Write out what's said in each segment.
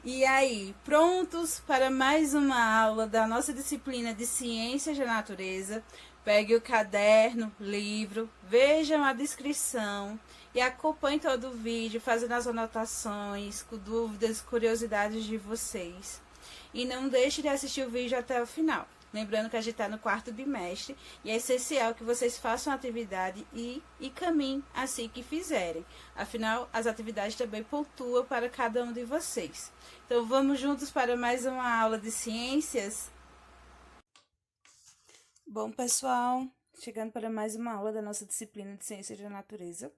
E aí, prontos para mais uma aula da nossa disciplina de Ciências da Natureza? Pegue o caderno, livro, vejam a descrição e acompanhe todo o vídeo, fazendo as anotações, com dúvidas, curiosidades de vocês. E não deixe de assistir o vídeo até o final. Lembrando que a gente está no quarto bimestre e é essencial que vocês façam a atividade e caminhem assim que fizerem. Afinal, as atividades também pontuam para cada um de vocês. Então, vamos juntos para mais uma aula de ciências? Bom, pessoal, chegando para mais uma aula da nossa disciplina de Ciências da Natureza.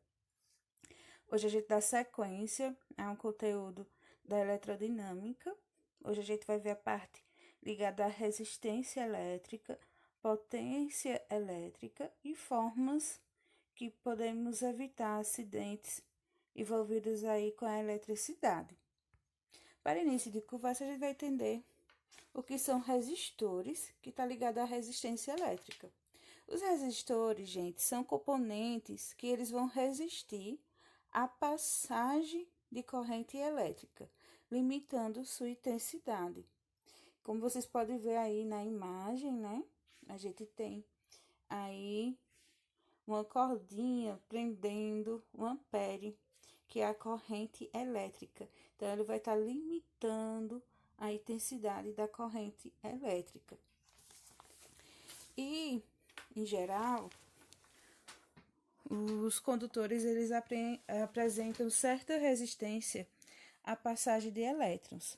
Hoje a gente dá sequência a um conteúdo da eletrodinâmica. Hoje a gente vai ver a parte ligada à resistência elétrica, potência elétrica e formas que podemos evitar acidentes envolvidos aí com a eletricidade. Para início de conversa, a gente vai entender o que são resistores, que está ligado à resistência elétrica. Os resistores, gente, são componentes que eles vão resistir à passagem de corrente elétrica, limitando sua intensidade. Como vocês podem ver aí na imagem, né? A gente tem aí uma cordinha prendendo um ampere, que é a corrente elétrica. Então, ele vai estar limitando a intensidade da corrente elétrica. E, em geral, os condutores eles apresentam certa resistência à passagem de elétrons.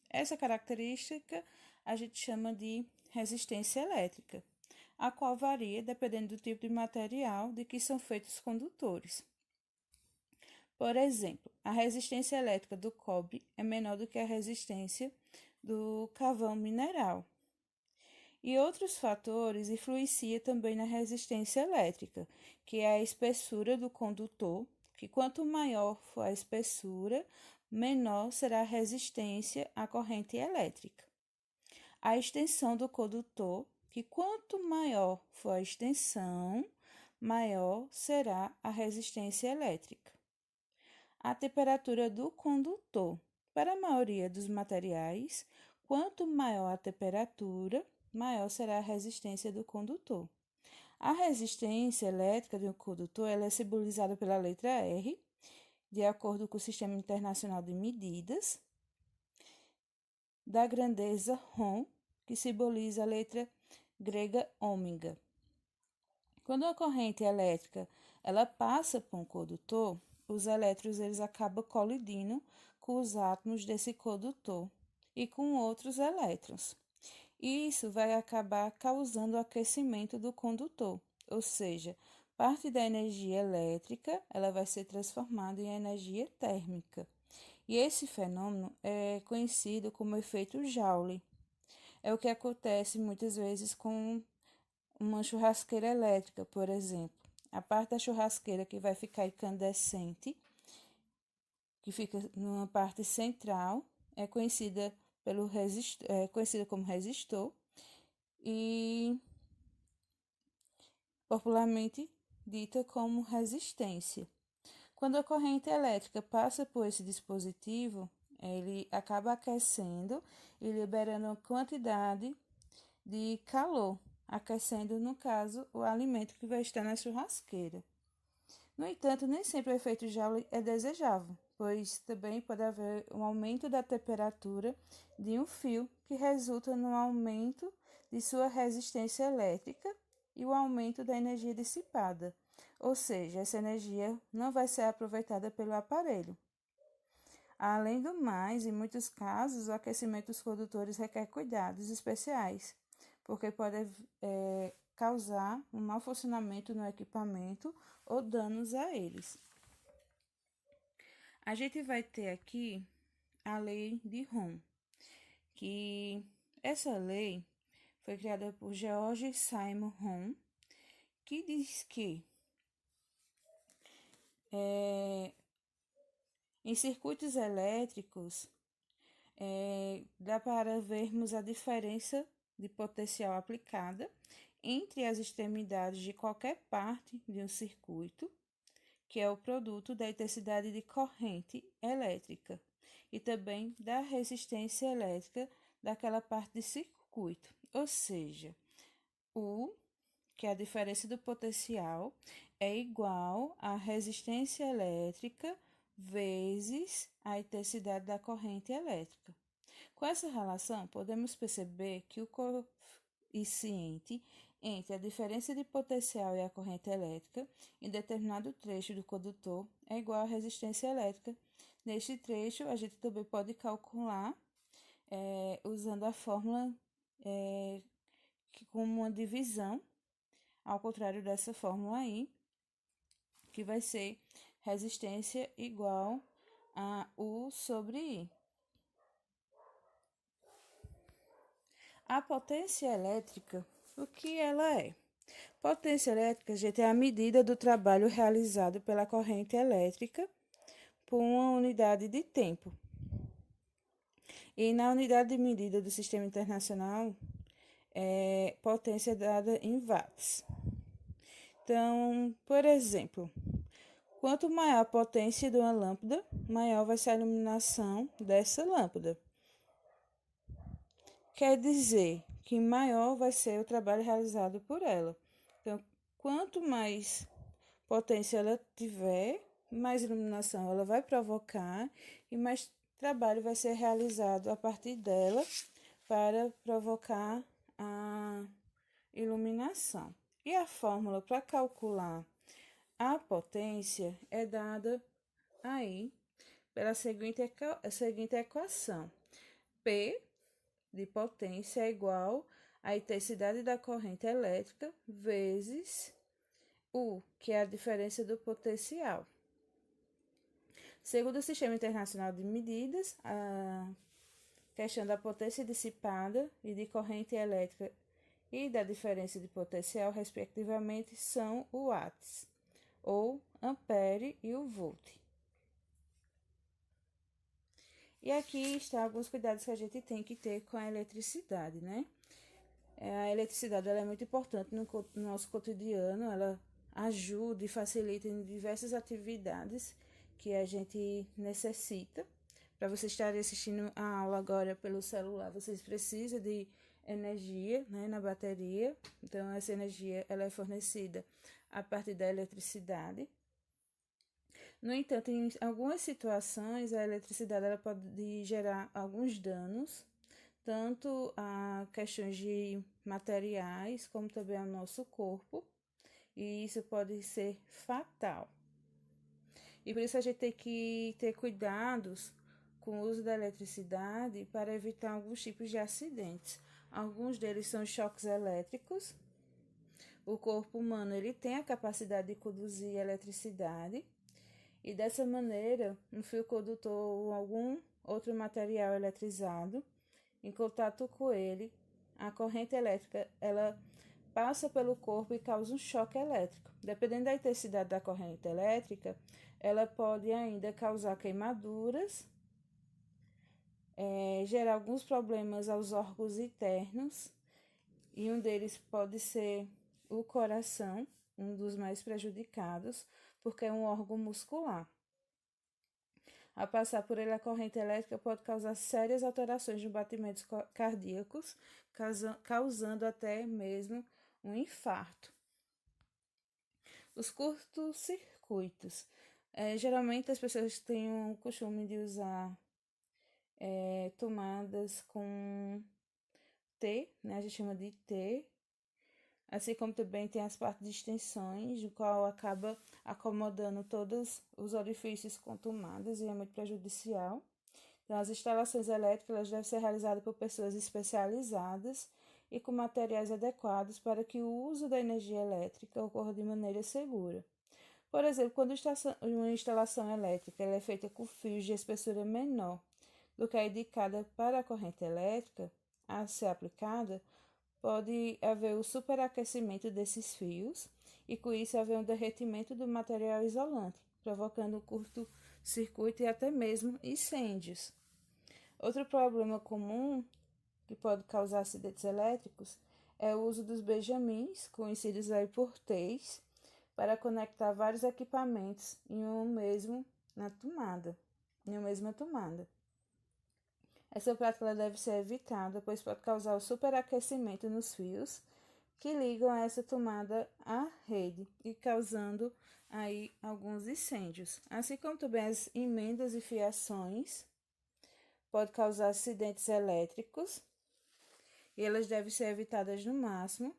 Essa característica a gente chama de resistência elétrica, a qual varia dependendo do tipo de material de que são feitos os condutores. Por exemplo, a resistência elétrica do cobre é menor do que a resistência do carvão mineral. E outros fatores influenciam também na resistência elétrica, que é a espessura do condutor, que quanto maior for a espessura, menor será a resistência à corrente elétrica. A extensão do condutor, que quanto maior for a extensão, maior será a resistência elétrica. A temperatura do condutor. Para a maioria dos materiais, quanto maior a temperatura, maior será a resistência do condutor. A resistência elétrica do condutor ela é simbolizada pela letra R, de acordo com o Sistema Internacional de Medidas, da grandeza Ρ, que simboliza a letra grega ômega. Quando a corrente elétrica ela passa por um condutor, os elétrons eles acabam colidindo com os átomos desse condutor e com outros elétrons. Isso vai acabar causando o aquecimento do condutor, ou seja, parte da energia elétrica ela vai ser transformada em energia térmica. E esse fenômeno é conhecido como efeito Joule. É o que acontece muitas vezes com uma churrasqueira elétrica, por exemplo. A parte da churrasqueira que vai ficar incandescente, que fica numa parte central, é conhecida conhecida como resistor e popularmente dita como resistência. Quando a corrente elétrica passa por esse dispositivo, ele acaba aquecendo e liberando uma quantidade de calor, aquecendo, no caso, o alimento que vai estar na churrasqueira. No entanto, nem sempre o efeito Joule é desejável, pois também pode haver um aumento da temperatura de um fio que resulta no aumento de sua resistência elétrica e o aumento da energia dissipada, ou seja, essa energia não vai ser aproveitada pelo aparelho. Além do mais, em muitos casos, o aquecimento dos condutores requer cuidados especiais, porque pode causar um mau funcionamento no equipamento ou danos a eles. A gente vai ter aqui a lei de Ohm, que essa lei foi criada por George Simon Ohm, que diz que em circuitos elétricos dá para vermos a diferença de potencial aplicada entre as extremidades de qualquer parte de um circuito, que é o produto da intensidade de corrente elétrica, e também da resistência elétrica daquela parte de circuito. Ou seja, U, que é a diferença do potencial, é igual à resistência elétrica vezes a intensidade da corrente elétrica. Com essa relação, podemos perceber que o coeficiente entre a diferença de potencial e a corrente elétrica em determinado trecho do condutor é igual à resistência elétrica. Neste trecho, a gente também pode calcular usando a fórmula como uma divisão, ao contrário dessa fórmula aí, que vai ser resistência igual a U sobre I. A potência elétrica, o que ela é? Potência elétrica, gente, é a medida do trabalho realizado pela corrente elétrica por uma unidade de tempo. E na unidade de medida do Sistema Internacional, potência é dada em watts. Então, por exemplo, quanto maior a potência de uma lâmpada, maior vai ser a iluminação dessa lâmpada. Quer dizer que maior vai ser o trabalho realizado por ela. Então, quanto mais potência ela tiver, mais iluminação ela vai provocar e mais trabalho vai ser realizado a partir dela para provocar a iluminação. E a fórmula para calcular a potência é dada aí pela seguinte equação. P de potência é igual à intensidade da corrente elétrica vezes U, que é a diferença do potencial. Segundo o Sistema Internacional de Medidas, a questão da potência dissipada e de corrente elétrica e da diferença de potencial, respectivamente, são o watts, ou ampere e o volt. E aqui estão alguns cuidados que a gente tem que ter com a eletricidade, né? A eletricidade ela é muito importante no nosso cotidiano, ela ajuda e facilita em diversas atividades que a gente necessita. Para vocês estarem assistindo a aula agora pelo celular, vocês precisam de energia, né, na bateria. Então, essa energia ela é fornecida a partir da eletricidade. No entanto, em algumas situações, a eletricidade ela pode gerar alguns danos, tanto a questões de materiais, como também ao nosso corpo, e isso pode ser fatal. E por isso a gente tem que ter cuidados com o uso da eletricidade para evitar alguns tipos de acidentes. Alguns deles são choques elétricos. O corpo humano ele tem a capacidade de conduzir eletricidade e dessa maneira um fio condutor ou algum outro material eletrizado em contato com ele, a corrente elétrica ela passa pelo corpo e causa um choque elétrico. Dependendo da intensidade da corrente elétrica, ela pode ainda causar queimaduras, gerar alguns problemas aos órgãos internos, e um deles pode ser o coração, um dos mais prejudicados, porque é um órgão muscular. Ao passar por ele, a corrente elétrica pode causar sérias alterações nos batimentos cardíacos, causando até mesmo um infarto. Os curtos-circuitos. Geralmente as pessoas têm o costume de usar tomadas com T, né? A gente chama de T, assim como também tem as partes de extensões, o qual acaba acomodando todos os orifícios com tomadas e é muito prejudicial. Então, as instalações elétricas devem ser realizadas por pessoas especializadas e com materiais adequados para que o uso da energia elétrica ocorra de maneira segura. Por exemplo, quando uma instalação elétrica é feita com fios de espessura menor do que a indicada para a corrente elétrica a ser aplicada, pode haver o superaquecimento desses fios e com isso haver um derretimento do material isolante, provocando um curto-circuito e até mesmo incêndios. Outro problema comum que pode causar acidentes elétricos é o uso dos benjamins, conhecidos aí por T's, para conectar vários equipamentos em uma mesma tomada. Essa prática ela deve ser evitada, pois pode causar o superaquecimento nos fios que ligam a essa tomada à rede e causando aí alguns incêndios. Assim como também as emendas e fiações pode causar acidentes elétricos e elas devem ser evitadas no máximo,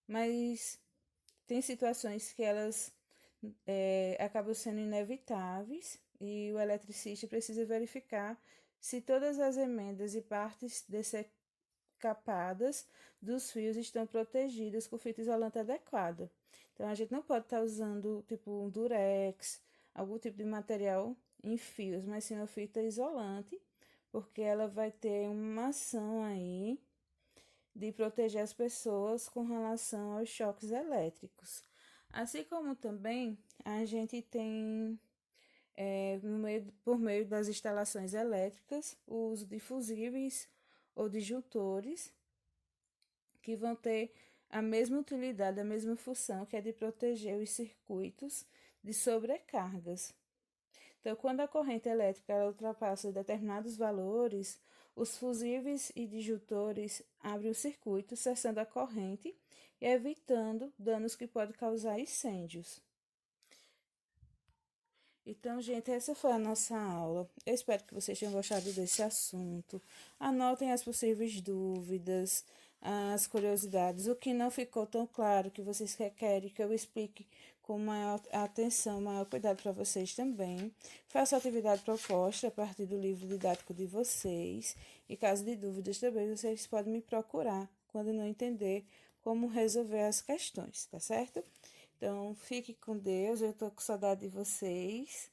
mas tem situações que elas acabam sendo inevitáveis e o eletricista precisa verificar se todas as emendas e partes capadas dos fios estão protegidas com fita isolante adequada. Então, a gente não pode estar usando, tipo, um durex, algum tipo de material em fios, mas sim uma fita isolante, porque ela vai ter uma ação aí de proteger as pessoas com relação aos choques elétricos. Assim como também a gente tem, por meio das instalações elétricas, o uso de fusíveis ou disjuntores que vão ter a mesma utilidade, a mesma função, que é de proteger os circuitos de sobrecargas. Então, quando a corrente elétrica ultrapassa determinados valores, os fusíveis e disjuntores abrem o circuito, cessando a corrente e evitando danos que podem causar incêndios. Então, gente, essa foi a nossa aula. Eu espero que vocês tenham gostado desse assunto. Anotem as possíveis dúvidas, as curiosidades, o que não ficou tão claro que vocês querem que eu explique com maior atenção, maior cuidado para vocês também. Faça a atividade proposta a partir do livro didático de vocês. E caso de dúvidas também, vocês podem me procurar quando não entender como resolver as questões, tá certo? Então, fique com Deus, eu tô com saudade de vocês.